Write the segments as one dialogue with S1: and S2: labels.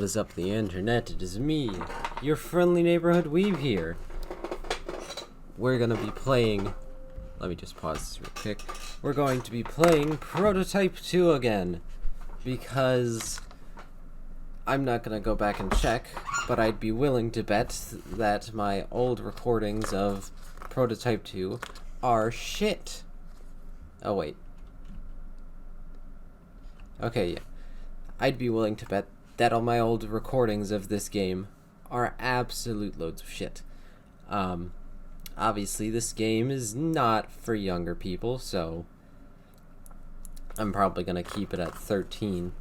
S1: is up the internet? It is me, your friendly neighborhood weeb here. We're gonna be playing... Let me just pause this real quick. We're going to be playing Prototype 2 again. Because... I'm not gonna go back and check, but I'd be willing to bet that my old recordings of Prototype 2 are shit. Oh, wait. Okay, yeah. I'd be willing to bet that all my old recordings of this game are absolute loads of shit. Obviously, this game is not for younger people, so I'm probably gonna keep it at 13,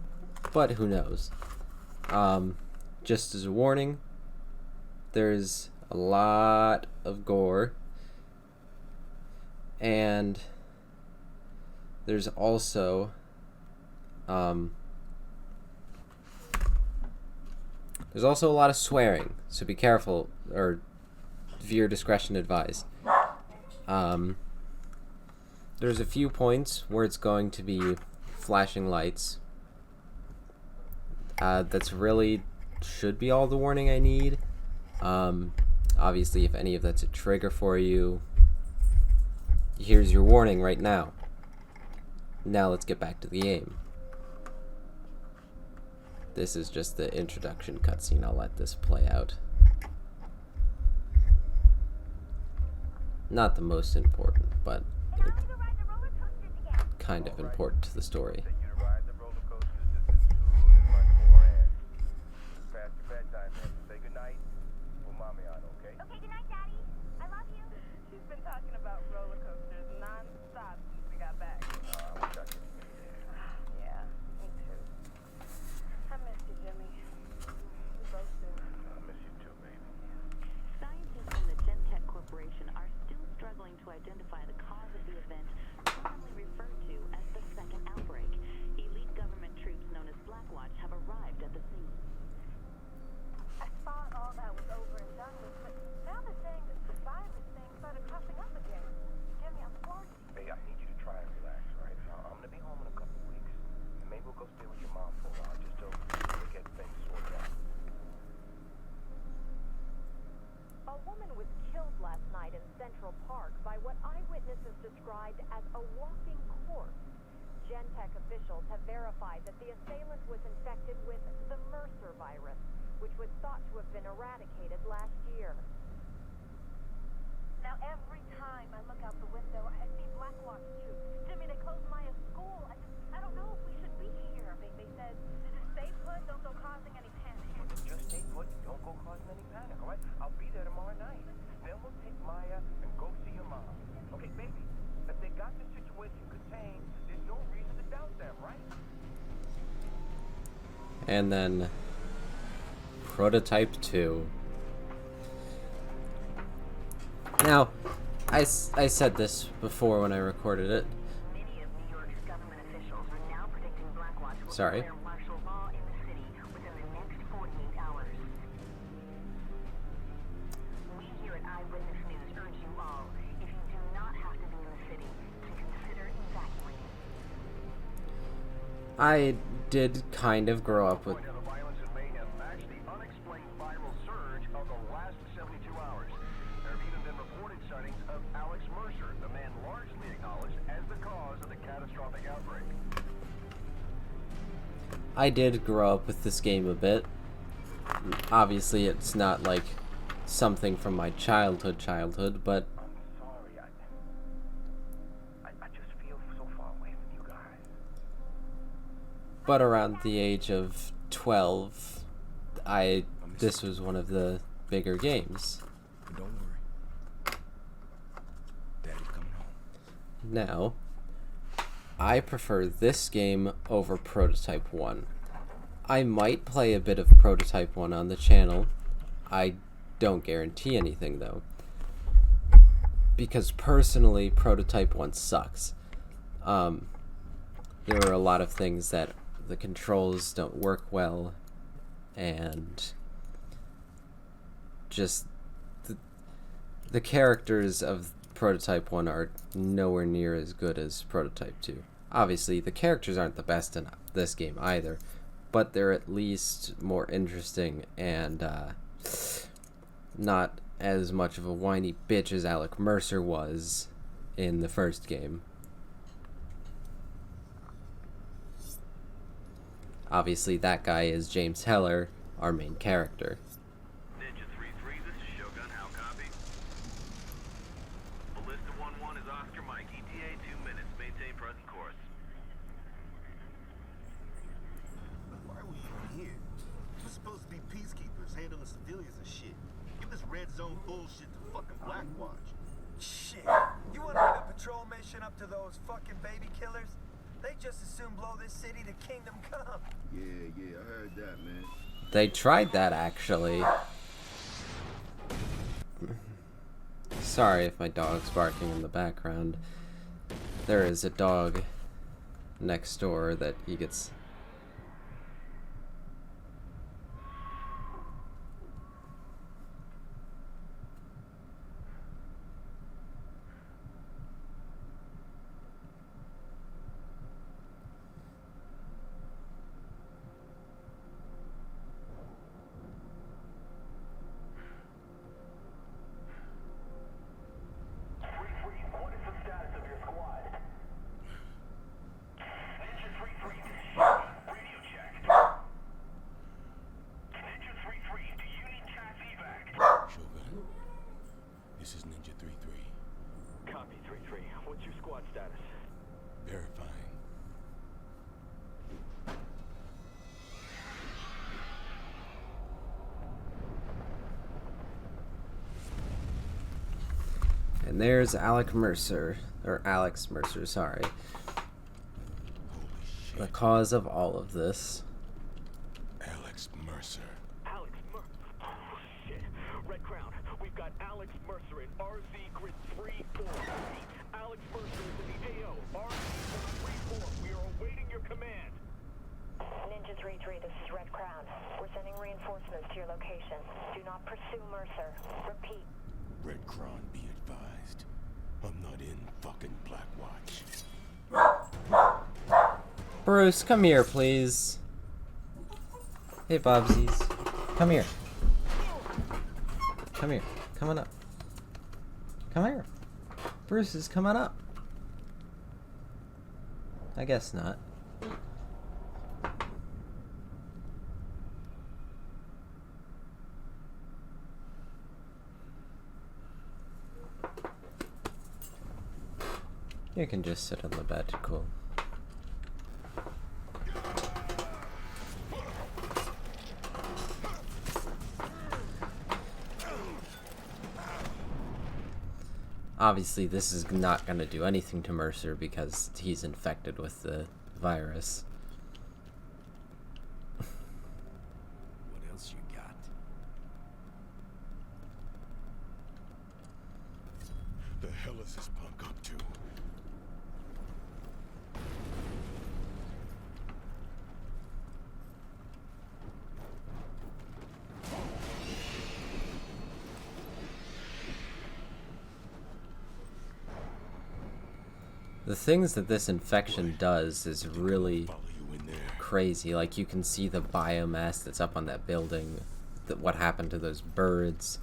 S1: but who knows. Just as a warning, there's a lot of gore, and there's also a lot of swearing, so be careful, or viewer discretion advised. There's a few points where it's going to be flashing lights. That's really should be all the warning I need. Obviously, if any of that's a trigger for you, here's your warning right now. Now let's get back to the game. This is just the introduction cutscene. I'll let this play out. Not the most important, but kind of important to the story.
S2: Identify the cause of the event, commonly referred to as the second outbreak. Elite government troops known as Black Watch have arrived at the scene.
S3: I thought all that was over and done with, but now they're saying that the virus thing started cropping up again. Jimmy, I'm floored.
S4: Hey, I need you to try and relax, right? I'm gonna be home in a couple of weeks. And maybe we'll go stay with your mom for a while, just to get things sorted out.
S3: A woman was killed last night in Central Park by what eyewitnesses described as a walking corpse. Gentech officials have verified that the assailant was infected with the Mercer virus, which was thought to have been eradicated last year. Now every time I look out the window, I see Black Watch troops. Jimmy, they closed Maya's school. I don't know if we should be here. They said, stay put, don't go causing any panic.
S4: Just stay put, don't go causing any panic, all right? I'll be there tomorrow night. Then we'll take Maya and go see your mom. Okay, baby, if they got the situation contained, there's no reason to doubt them, right?
S1: And then Prototype 2. Now, I said this before when I recorded it.
S2: Many of New York's government officials are now predicting Black Watch will
S1: Sorry.
S2: declare martial law in the city within the next 48 hours. We here at Eyewitness News urge you all, if you do not have to be in the city, to consider evacuating.
S1: I did kind of grow up with...
S4: The violence in mayhem matched the unexplained viral surge of the last 72 hours. There have even been reported sightings of Alex Mercer, the man largely acknowledged as the cause of the catastrophic outbreak.
S1: I did grow up with this game a bit. Obviously, it's not like something from my childhood, but
S4: I'm sorry, I just feel so far away from you guys.
S1: but around the age of 12, this was one of the bigger games.
S5: Don't worry. Daddy's coming home.
S1: Now, I prefer this game over Prototype 1. I might play a bit of Prototype 1 on the channel. I don't guarantee anything, though. Because personally, Prototype 1 sucks. There are a lot of things that the controls don't work well, and just the characters of Prototype 1 are nowhere near as good as Prototype 2. Obviously, the characters aren't the best in this game either, but they're at least more interesting and not as much of a whiny bitch as Alec Mercer was in the first game. Obviously, that guy is James Heller, our main character.
S4: Ninja 3-3, this is Shogun. How copy? Ballista 1-1 is Oscar Mike. ETA 2 minutes. Maintain present course.
S6: Why are we even here? We're supposed to be peacekeepers, handling civilians and shit. Give this red zone bullshit to fucking Blackwatch.
S7: Shit. You wanna leave a patrol mission up to those fucking baby killers? They just as soon blow this city to kingdom come.
S6: Yeah, I heard that, man.
S1: They tried that, actually. Sorry if my dog's barking in the background. There is a dog next door that he gets...
S4: What is the status of your squad? Ninja 3-3, radio check. Ninja 3-3, do you need CAS evac?
S5: Shogun, this is Ninja 3-3.
S4: Copy 3-3. What's your squad status?
S5: Verifying.
S1: And there's Alec Mercer, or Alex Mercer, sorry.
S5: Holy shit.
S1: The cause of all of this.
S5: Alex Mercer.
S4: Alex Mercer. Oh, shit. Red Crown, we've got Alex Mercer in RZ Grid 3-4. Alex Mercer is in the AO. RZ 3-4. We are awaiting your command.
S3: Ninja 3-3, this is Red Crown. We're sending reinforcements to your location. Do not pursue Mercer. Repeat.
S5: Red Crown, be advised. I'm not in fucking Blackwatch.
S1: Bruce, come here, please. Hey, Bobsies. Come here. Come here. Come on up. Come here. Bruce is coming up. I guess not. You can just sit on the bed, cool. Obviously, this is not going to do anything to Mercer because he's infected with the virus.
S5: What else you got? The hell is this punk up to?
S1: The things that this infection does is really
S5: Follow you in there.
S1: crazy. Like, you can see the biomass that's up on that building, what happened to those birds.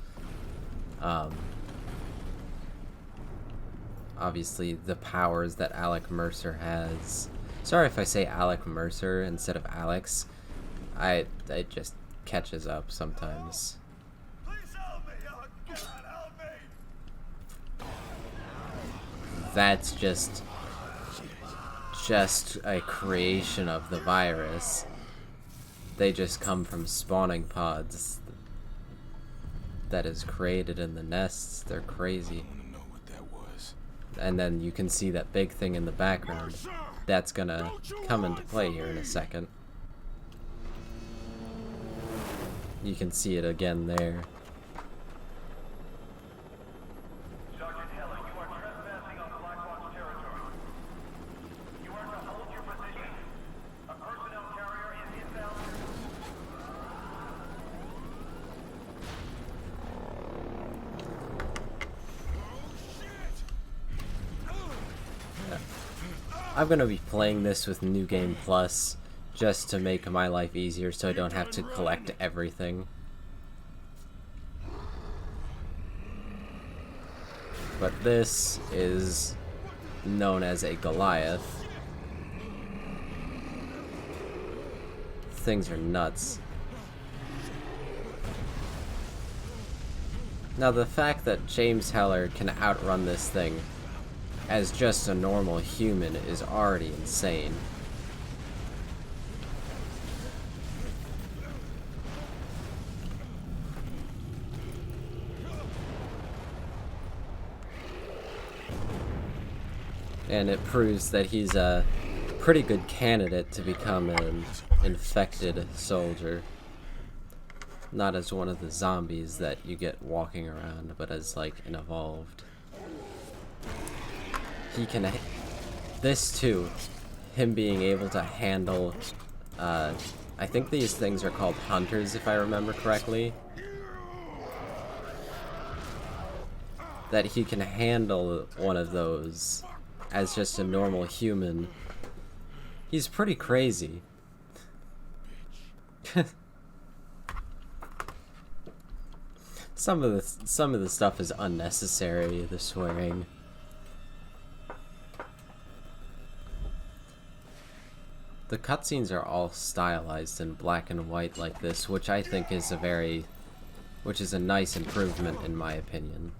S1: Obviously, the powers that Alec Mercer has. Sorry if I say Alec Mercer instead of Alex. It just catches up sometimes.
S6: Please help me! Oh, God, help me!
S1: That's just a creation of the virus. They just come from spawning pods that is created in the nests. They're crazy.
S5: I wanna know what that was.
S1: And then you can see that big thing in the background. That's gonna come into play here in a second. You can see it again there.
S4: Sergeant Heller, you are trespassing on Blackwatch territory. You are to hold your position. A personnel carrier is inbound.
S1: I'm gonna be playing this with New Game Plus just to make my life easier so I don't have to collect everything. But this is known as a Goliath. Things are nuts. Now the fact that James Heller can outrun this thing as just a normal human is already insane. And it proves that he's a pretty good candidate to become an infected soldier. Not as one of the zombies that you get walking around, but as like an evolved. He can... This too, him being able to handle... I think these things are called hunters, if I remember correctly. That he can handle one of those as just a normal human. He's pretty crazy. Some of the stuff is unnecessary, the swearing. The cutscenes are all stylized in black and white like this, which I think is a nice improvement in my opinion.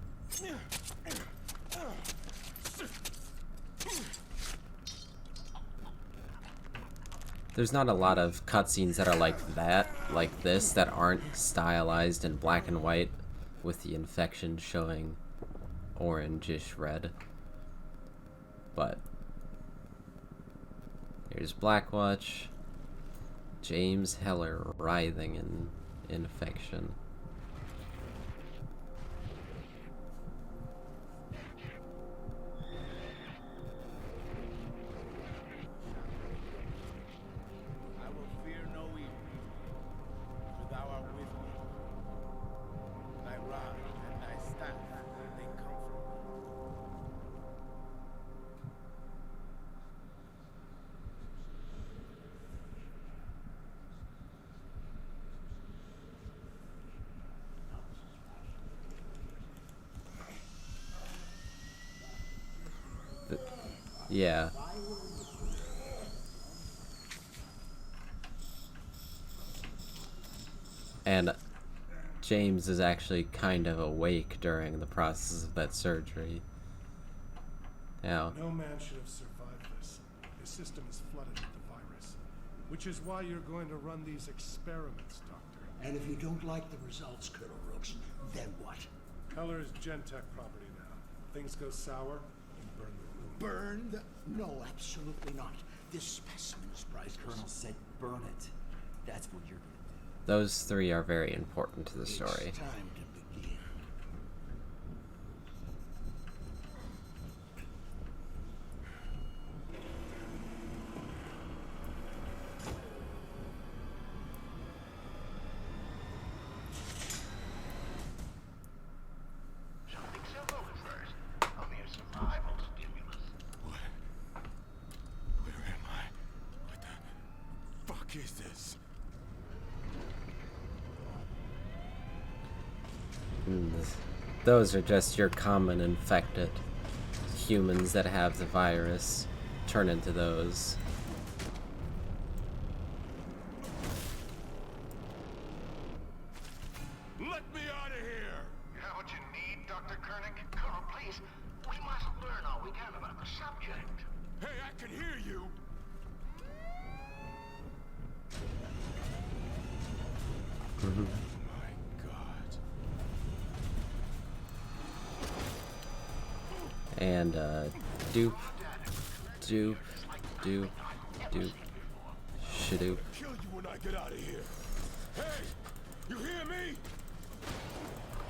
S1: There's not a lot of cutscenes that are like that, like this, that aren't stylized in black and white, with the infection showing orangish red. But here's Blackwatch, James Heller writhing in infection. Yeah. And James is actually kind of awake during the process of that surgery. Now,
S5: No man should have survived this. The system is flooded with the virus. Which is why you're going to run these experiments, Doctor.
S8: And if you don't like the results, Colonel Rooks, then what?
S5: Heller is Gentech property now. Things go sour, you burn the room.
S8: Burn the... No, absolutely not. This specimen is priceless.
S9: Colonel said burn it. That's what you're gonna do.
S1: those three are very important to the story.
S8: It's time to begin.
S4: Something simple at first. Only a survival stimulus.
S5: What? Where am I? What the fuck is this?
S1: Those are just your common infected humans that have the virus. Turn into those.
S5: Let me out of here!
S4: You have what you need, Dr. Koenig? Colonel, please. We must learn all we can about the subject.
S5: Hey, I can hear you! Oh my god.
S1: And dupe, dupe, dupe, dupe, shadoop.
S5: Kill you when I get out of here. Hey! You hear me?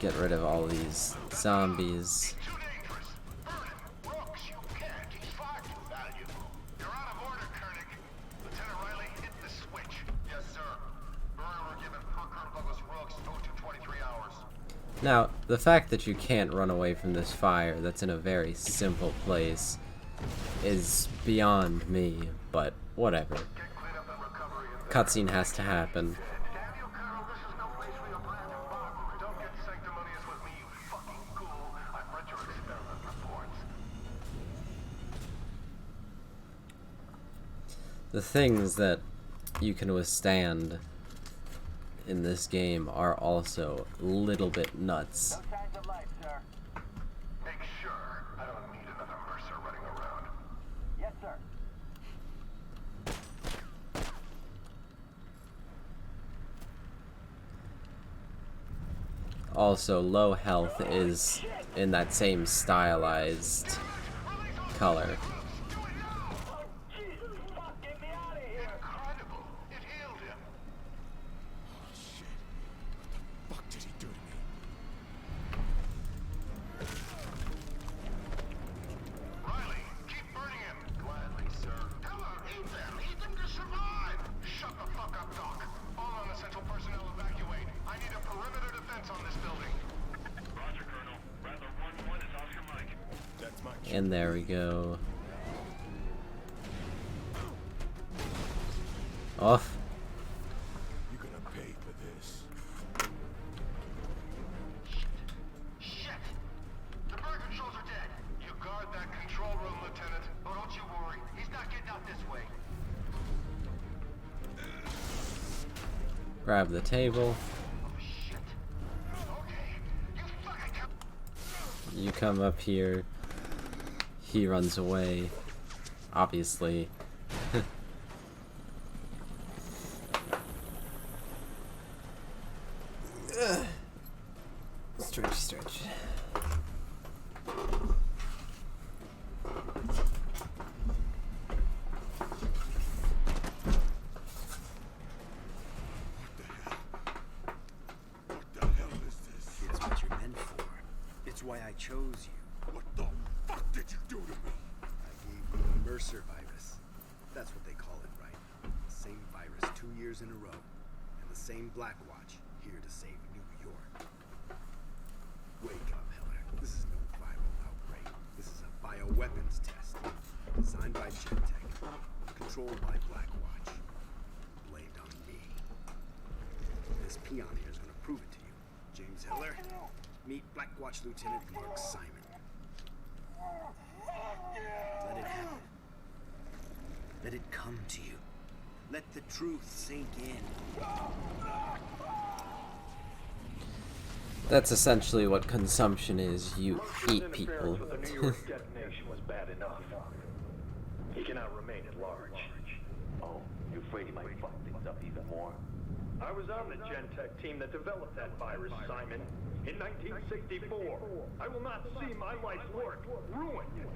S1: Get rid of all these zombies.
S4: Too dangerous. Burn him. Brooks, you can't. He's far too valuable. You're out of order, Koenig. Lieutenant Riley, hit the switch. Yes, sir. Burn were given per Colonel Douglas Brooks, 0223 hours.
S1: Now, the fact that you can't run away from this fire that's in a very simple place is beyond me, but whatever.
S4: Get cleaned up and recover
S1: cutscene has to happen.
S4: Daniel Carroll, this is no place for your bland embargo. Don't get sanctimonious with me, you fucking ghoul. I've read your experiment reports.
S1: The things that you can withstand in this game are also a little bit nuts.
S7: No signs of life, sir.
S4: Make sure I don't need another Mercer running around.
S7: Yes, sir.
S1: Also, low health is in that same stylized color.
S7: Jesus, fuck, get me out of here.
S4: Incredible. It healed him.
S5: Oh, shit. What the fuck did he do to me?
S4: Riley, keep burning him. Gladly, sir. Heller, eat them. Eat them to survive. Shut the fuck up, Doc. All unessential personnel evacuate. I need a perimeter defense on this building. Roger, Colonel. Rattler 1-1 is off your mic.
S5: That's my
S1: And there we go. Off.
S5: You're gonna pay for this.
S4: Shit! The bird controls are dead. You guard that control room, Lieutenant. Oh, don't you worry. He's not getting out this way.
S1: Grab the table.
S4: Oh, shit. Okay. You fucking come.
S1: You come up here. He runs away. Obviously. Stretch, stretch.
S5: What the hell is this?
S9: It's what you're meant for. It's why I chose you.
S5: What the fuck did you do to me?
S9: I gave you the Mercer virus. That's what they call it, right? The same virus 2 years in a row. And the same Black Watch here to save New York. Wake up, Heller. This is no viral outbreak. This is a bioweapons test. Designed by Gentech. Controlled by Black Watch. Blamed on me. This peon here is gonna prove it to you. James Heller, meet Black Watch Lieutenant Mark Simon. Let it happen. Let it come to you. Let the truth sink in.
S1: That's essentially what consumption is. You eat people.
S4: With the New York detonation was bad enough. He cannot remain at large.
S10: Oh, you afraid he might fuck things up even more?
S4: I was on the Gentech team that developed that virus, Simon, in 1964. I will not see my life's work ruined.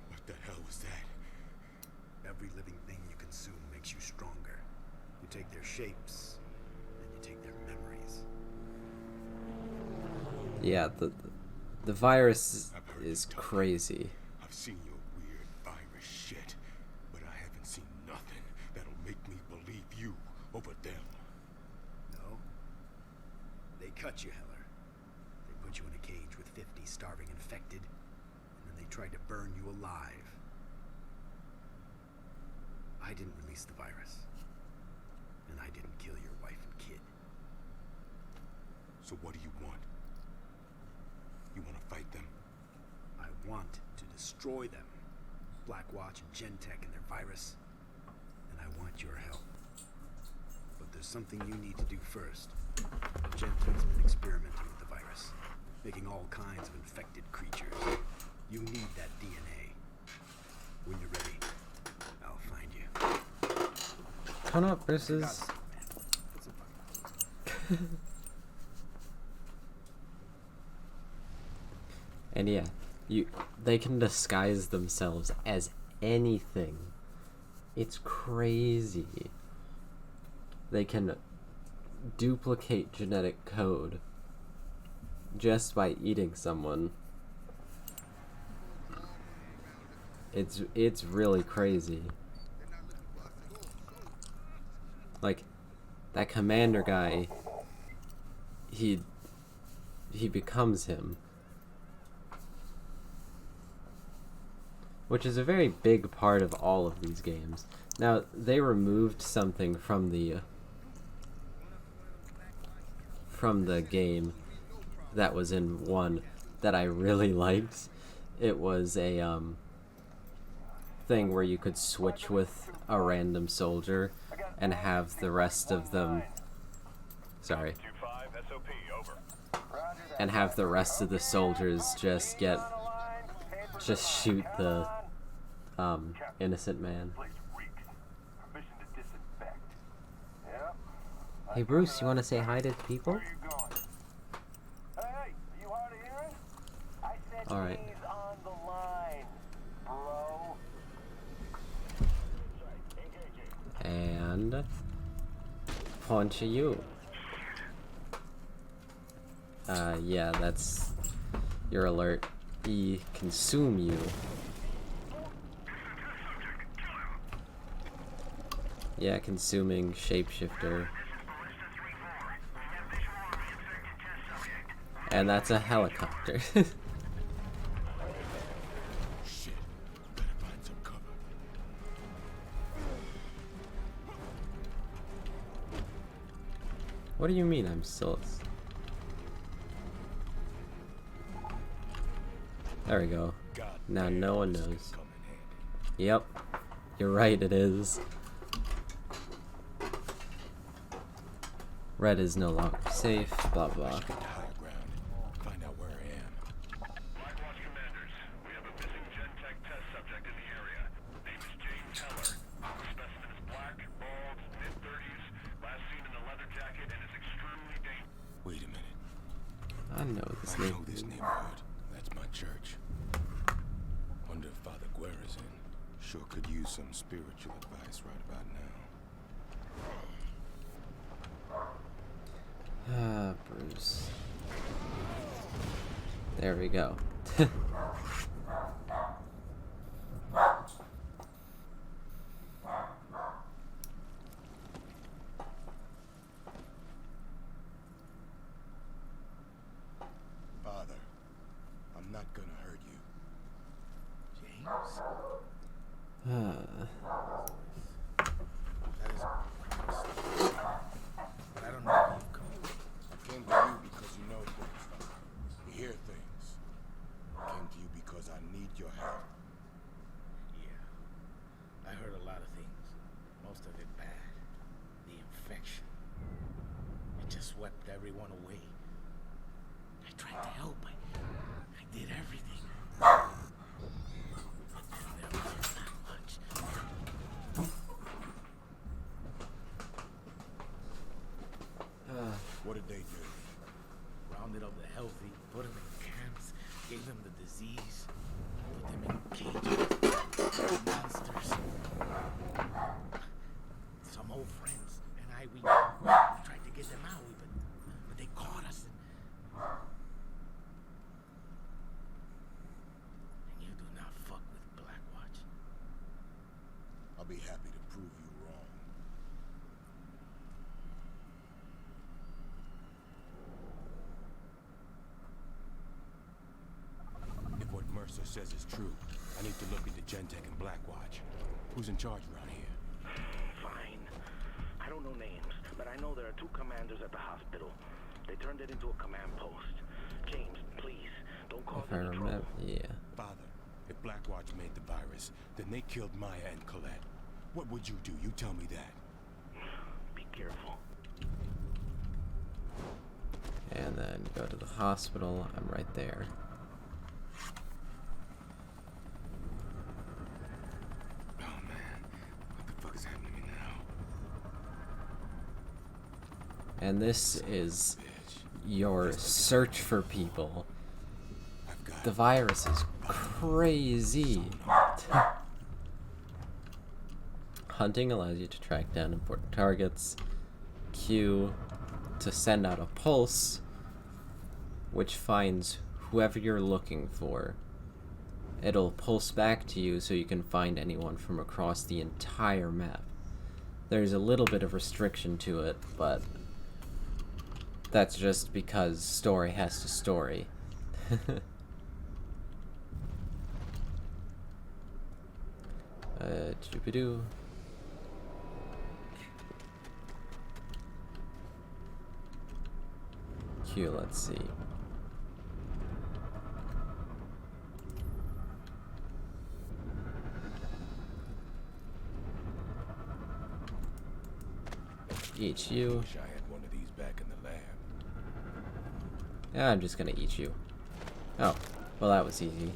S5: What the hell was that?
S9: Every living thing you consume makes you stronger. You take their shapes, and you take their memories.
S1: Yeah, the virus is crazy.
S5: I've seen your weird virus shit, but I haven't seen nothing that'll make me believe you over them.
S9: No? They cut you, Heller. They put you in a cage with 50 starving infected, and then they tried to burn you alive. I didn't release the virus. And I didn't kill your wife and kid.
S5: So what do you want? You want to fight them?
S9: I want to destroy them. Black Watch and Gentech and their virus. And I want your help. But there's something you need to do first. Gentech's been experimenting with the virus, making all kinds of infected creatures. You need that DNA. When you're ready, I'll find you.
S1: Come up versus. And yeah, they can disguise themselves as anything. It's crazy. They can duplicate genetic code just by eating someone. It's really crazy. Like that commander guy, he becomes him. which is a very big part of all of these games. Now, they removed something from the game that was in 1 that I really liked. It was a thing where you could switch with a random soldier and have the rest of them and have the rest of the soldiers just shoot the innocent man. Hey Bruce, you want to say hi to the people? Alright. And punch you. Yeah, that's your alert. Consume you. Yeah, consuming shapeshifter. And that's a helicopter.
S5: Shit. Better find some cover.
S1: What do you mean I'm still... There we go. Now no one knows. Yep. You're right, it is. Red is no longer safe, blah blah.
S5: Find out where I am.
S4: Blackwatch commanders, we have a missing Gen-Tech test subject in the area. Name is James Heller. Specimen is black, bald, mid-30s, last seen in a leather jacket, and is extremely dangerous.
S5: Wait a minute.
S1: I know this
S5: I know this neighborhood. That's my church. Wonder if Father Guerra's in. Sure could use some spiritual advice right about now.
S1: Ah, Bruce. There we go.
S5: Father, I'm not gonna hurt you.
S9: James?
S6: That is but I don't know if you've come.
S5: I came to you because you know things. You hear things. I came to you because I need your help.
S6: Yeah. I heard a lot of things. Most of it bad. The infection. It just swept everyone away. I tried to help. I did everything. There wasn't that much.
S5: What did they do?
S6: Rounded up the healthy, put them in camps, gave them the disease, put them in cages, monsters. Some old friends and we tried to get them out, but they caught us. And you do not fuck with Blackwatch.
S5: I'll be happy to prove you wrong. If what Mercer says is true, I need to look into Gen-Tech and Blackwatch. Who's in charge around here?
S10: Fine. I don't know names, but I know there are 2 commanders at the hospital. They turned it into a command post. James, please, don't cause
S1: If I
S10: any
S1: remember,
S10: trouble.
S1: yeah.
S5: Father, if Blackwatch made the virus, then they killed Maya and Colette. What would you do? You tell me that.
S10: Be careful.
S1: And then go to the hospital. I'm right there.
S5: Oh man, what the fuck is happening to me now?
S1: And this is your search for people. The virus is crazy. Hunting allows you to track down important targets. Q to send out a pulse, which finds whoever you're looking for. It'll pulse back to you so you can find anyone from across the entire map. There's a little bit of restriction to it, but that's just because story has to story. Choopidoo. Q, let's see. Eat you.
S5: Wish I had one of these back in the lab.
S1: Yeah, I'm just gonna eat you. Oh, well that was easy.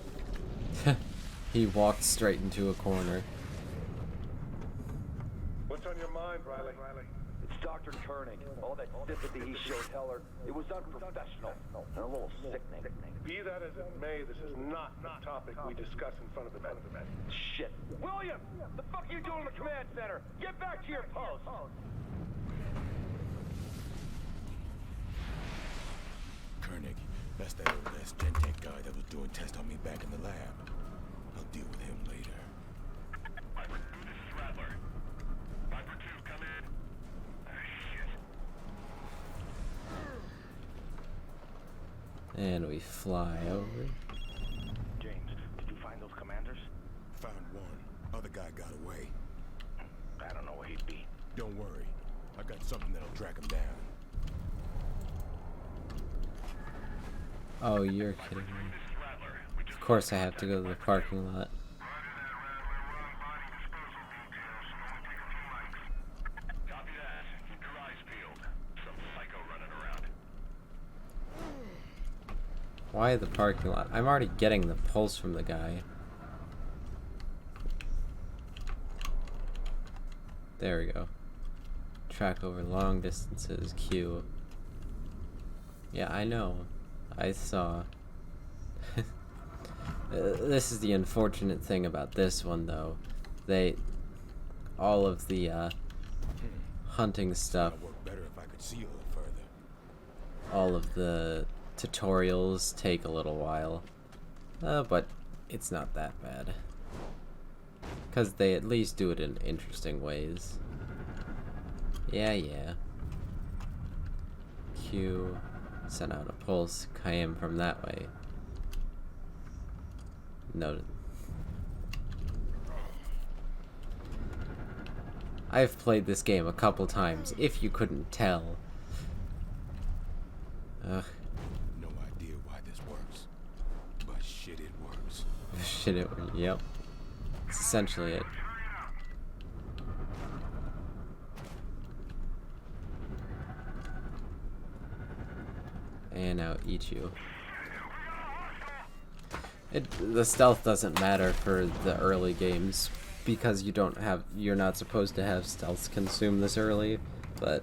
S1: He walked straight into a corner.
S4: What's on your mind, Riley?
S11: It's Dr. Koenig. All that sympathy he showed Heller, it was unprofessional and a little sickening.
S4: Be that as it may, this is not the topic we discuss in front of the men.
S11: Shit. William! The fuck are you doing in the command center? Get back to your post!
S5: Koenig, that's that old ass Gentech guy that was doing tests on me back in the lab. I'll deal with him later.
S4: Viper 2, this is Rattler. Viper 2, come in. Shit.
S1: And we fly over.
S10: James, did you find those commanders?
S5: Found one. Other guy got away.
S10: I don't know where he'd be.
S5: Don't worry. I got something that'll track him down.
S1: Oh, you're kidding me. Of course I have to go to the parking lot.
S4: Copy that. Keep your eyes peeled. Some psycho running around.
S1: Why the parking lot? I'm already getting the pulse from the guy. There we go. Track over long distances, Q. Yeah, I know. I saw. This is the unfortunate thing about this one, though. All of the hunting stuff,
S5: I'd work better if I could see a little further.
S1: all of the tutorials take a little while. But it's not that bad. Because they at least do it in interesting ways. Yeah. Q. Send out a pulse. Came from that way. Noted. I've played this game a couple times, if you couldn't tell. Ugh.
S5: No idea why this works. But shit, it works.
S1: Shit, yep. It's essentially it. And now eat you. The stealth doesn't matter for the early games because you're not supposed to have stealth consume this early, but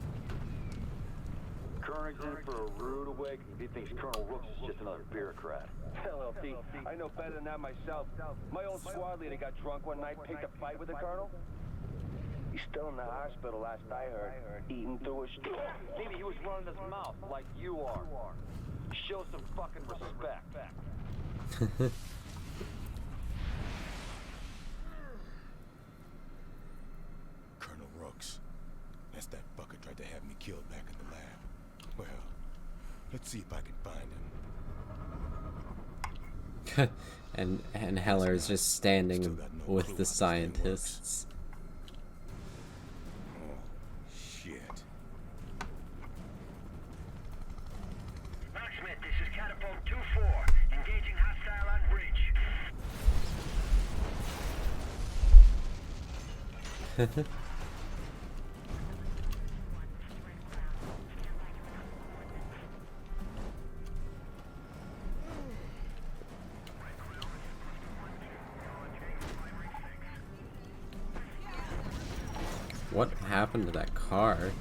S11: Koenig's in for a rude awakening if he thinks Colonel Rooks is just another bureaucrat. Hell, LT, I know better than that myself. My old squad leader got drunk one night, picked a fight with the Colonel. He's still in the hospital, last I heard. Eating through his... Maybe he was running his mouth like you are. Show some fucking respect.
S5: Colonel Rooks. That's that fucker tried to have me killed back in the lab. Well, let's see if I can find him.
S1: and Heller is just standing with the scientists.
S5: Oh, shit.
S4: Schmidt, this is Catapult 2-4. Engaging hostile on bridge.
S1: What happened to that car?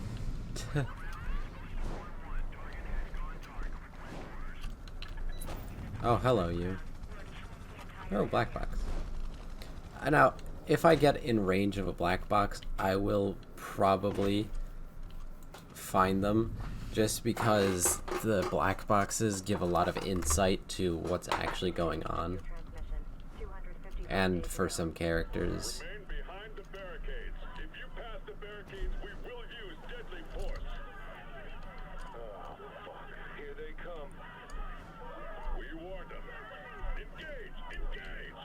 S1: Oh, hello, you. Oh, black box. Now, if I get in range of a black box, I will probably find them, just because the black boxes give a lot of insight to what's actually going on. And for some characters.
S4: Remain behind the barricades. If you pass the barricades, we will use deadly force. Oh, fuck. Here they come. We warned them. Engage! Engage!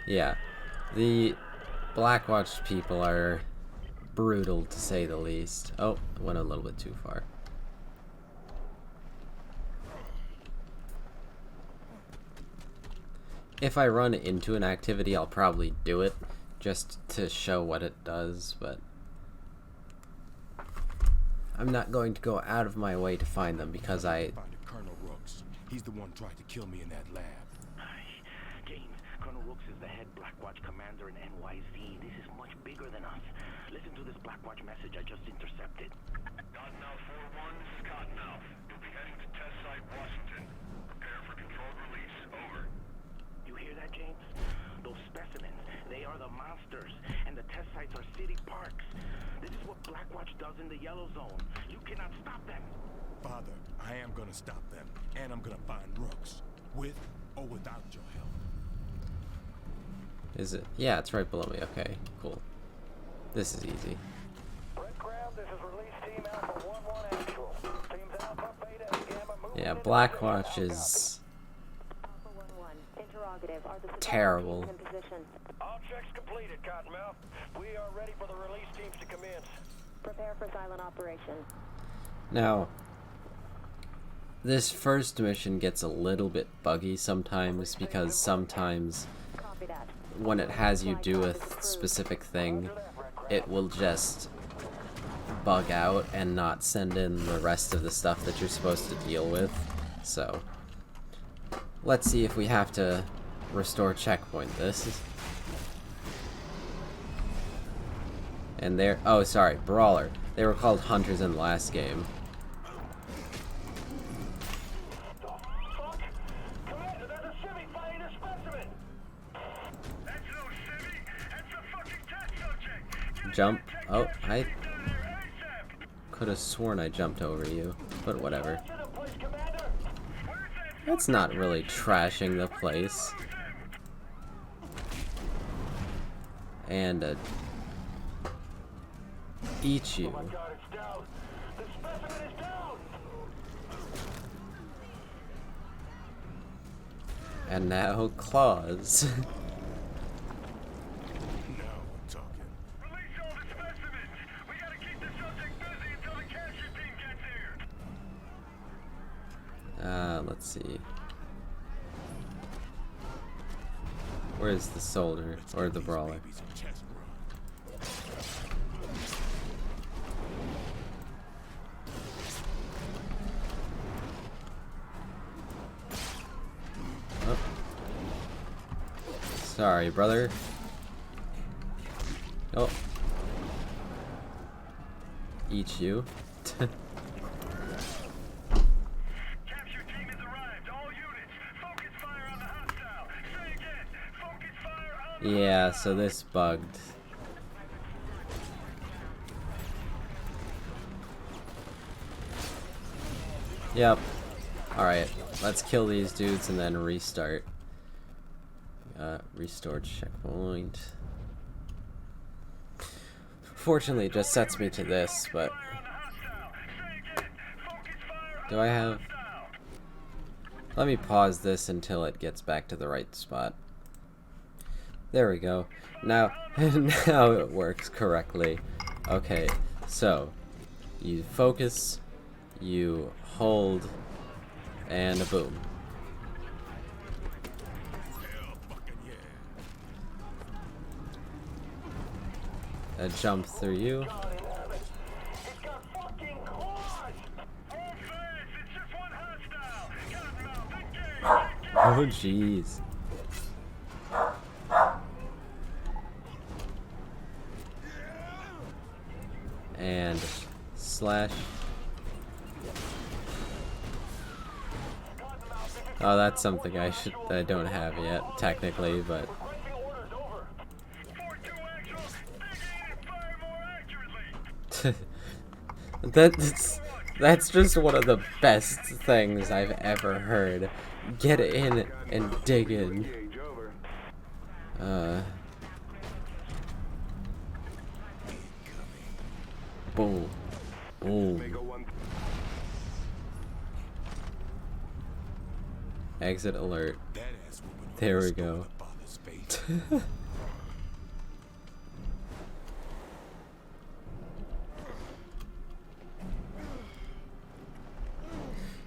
S1: Yeah, the Blackwatch people are brutal to say the least. Oh, went a little bit too far. If I run into an activity, I'll probably do it just to show what it does, but I'm not going to go out of my way to find them because I...
S5: Colonel Rooks. He's the one tried to kill me in that lab.
S10: James, Colonel Rooks is the head Blackwatch commander in NYZ. This is much bigger than us. Listen to this Blackwatch message I just intercepted.
S4: Cottonmouth 4-1, this is Cottonmouth. You'll be heading to test site Washington. Prepare for controlled release. Over.
S10: You hear that, James? Those specimens, they are the monsters, and the test sites are city parks. This is what Blackwatch does in the Yellow Zone. You cannot stop them.
S5: Father, I am gonna stop them, and I'm gonna find Rooks, with or without your help.
S1: Is it? Yeah, it's right below me. Okay, cool. This is easy.
S11: Red Ground, this is release team Alpha 1-1 actual. Teams Alpha, Beta, and Gamma moving
S1: Yeah,
S11: into
S1: Blackwatch
S11: position.
S1: is
S3: Alpha 1-1. Interrogative. Are the support
S1: terrible.
S3: teams in position?
S11: All checks completed, Cottonmouth. We are ready for the release teams to commence.
S3: Prepare for silent operation.
S1: Now, this first mission gets a little bit buggy sometimes because sometimes
S3: Copy that.
S1: when it has you do a specific thing, it will just bug out and not send in the rest of the stuff that you're supposed to deal with. So, let's see if we have to restore checkpoint this. And they're... oh, sorry, Brawler. They were called Hunters in the last game.
S11: Fuck! Commander, that's a civvy fighting a specimen!
S4: That's no civvy. That's a fucking test subject.
S1: Jump. Oh, I could have sworn I jumped over you, but whatever.
S11: To the place, Commander!
S1: That's not really trashing the place. And eat you.
S11: Oh my God, it's down! The specimen is down!
S1: And now claws.
S5: Now we're talking.
S4: Release all the specimens. We gotta keep the subject busy until the capture team gets here.
S1: Let's see. Where's the soldier or the brawler?
S5: Babies a chest run.
S1: Oh. Sorry, brother. Oh. Eat you.
S4: Capture team has arrived. All units, focus fire on the hostile. Say again, focus fire on the
S1: Yeah, so this bugged. Yep. Alright, let's kill these dudes and then restart. Restore checkpoint. Fortunately, it just sets me to this, but... do I have... let me pause this until it gets back to the right spot. There we go. Now, now it works correctly. Okay, so you focus, you hold, and a boom.
S5: Hell fucking yeah.
S1: A jump through you.
S11: It's got fucking claws!
S4: Hold fast, it's just one hostile. Cottonmouth, engage.
S1: Oh jeez. And slash. Oh, that's something I don't have yet, technically, but
S11: Requesting orders, over.
S4: 4-2 actual. Dig in and fire more accurately.
S1: that's just one of the best things I've ever heard. Get in and dig in.
S11: Gauge, over.
S1: Boom. Boom.
S11: Mega 1.
S1: Exit alert.
S5: That ass whooping
S1: There we
S5: restored
S1: go.
S5: my father's faith.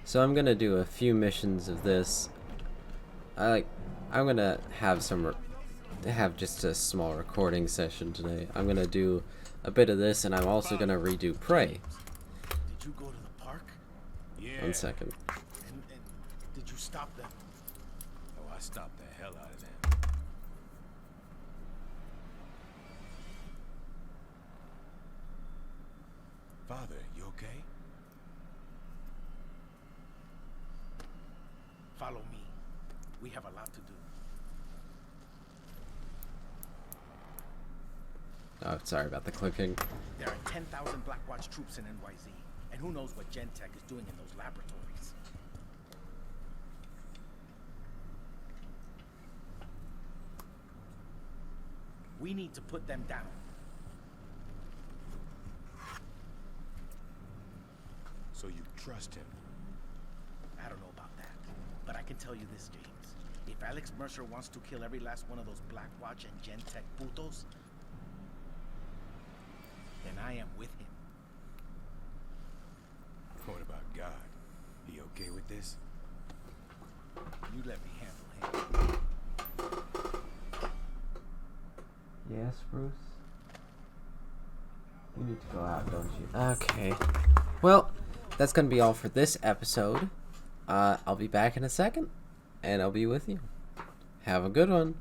S1: So I'm gonna do a few missions of this. I'm gonna have just a small recording session today. I'm gonna do a bit of this, and I'm also gonna redo Prey.
S6: Did you go to the park?
S5: Yeah.
S1: 1 second.
S6: And did you stop them?
S5: Oh, I stopped the hell out of them. Father, you okay?
S6: Follow me. We have a lot to do.
S1: Oh, sorry about the clicking.
S6: There are 10,000 Blackwatch troops in NYZ, and who knows what Gentech is doing in those laboratories. We need to put them down.
S5: So you trust him?
S6: I don't know about that, but I can tell you this, James. If Alex Mercer wants to kill every last one of those Blackwatch and Gentech putos, then I am with him.
S5: What about God? He okay with this?
S6: You let me handle him.
S1: Yes, Bruce? You need to go out, don't you? Okay. Well, that's gonna be all for this episode. I'll be back in a second, and I'll be with you. Have a good one.